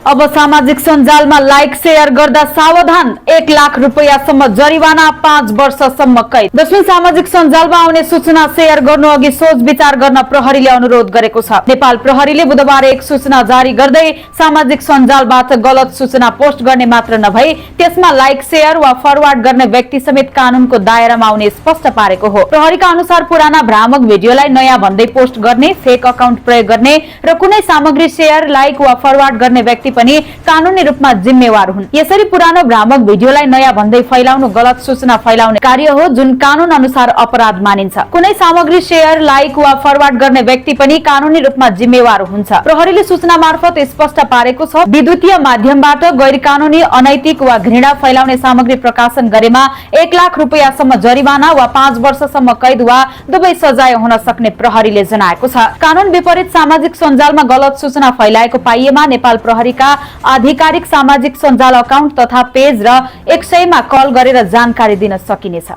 अब सामाजिक सञ्जालमा लाइक शेयर गर्दा सावधान, 1 लाख रुपैयाँसम्म जरिवाना, 5 वर्षसम्म कैद। दशमी सामाजिक सञ्जालमा आउने सूचना शेयर गर्नु अघि सोच विचार गर्न प्रहरीले अनुरोध गरेको छ। नेपाल प्रहरीले बुधबार एक सूचना जारी गर्दै सामाजिक सञ्जालबाट गलत सूचना पोस्ट गर्ने मात्र नभई त्यसमा लाइक शेयर वा फरवर्ड गर्ने व्यक्ति समेत कानूनको दायरामा आउने स्पष्ट पारेको हो। प्रहरीका अनुसार पुराना भ्रामक भिडियोलाई नयाँ भन्दै पोस्ट गर्ने, फेक अकाउन्ट प्रयोग गर्ने र कुनै सामग्री शेयर, लाइक वा फरवर्ड गर्ने व्यक्ति पनि कानूनी रूपमा जिम्मेवार हुन्। यसरी पुरानो भ्रामक भिडियोलाई नयाँ भन्दै फैलाउनु गलत सूचना फैलाउने कार्य हो जुन कानून अनुसार अपराध मानिन्छ। कुनै सामग्री शेयर, लाइक वा फरवर्ड गर्ने व्यक्ति पनि कानूनी रूपमा जिम्मेवार हुन्छ। प्रहरीले सूचना मार्फत स्पष्ट पारेको छ, विद्युतीय माध्यमबाट गैर कानूनी, अनैतिक वा घृणा फैलाउने सामग्री प्रकाशन गरेमा 1 लाख रुपैयाँसम्म जरिवाना वा 5 वर्षसम्म कैद वा दुवै सजाय हुन सक्ने प्रहरीले जनाएको छ। कानून विपरीत सामाजिक सञ्जालमा गलत सूचना फैलाएको पाइएमा नेपाल प्रहरीका आधिकारिक सामाजिक सञ्जाल अकाउन्ट तथा पेज र 100 मा कल गरेर जानकारी दिन सकिनेछ।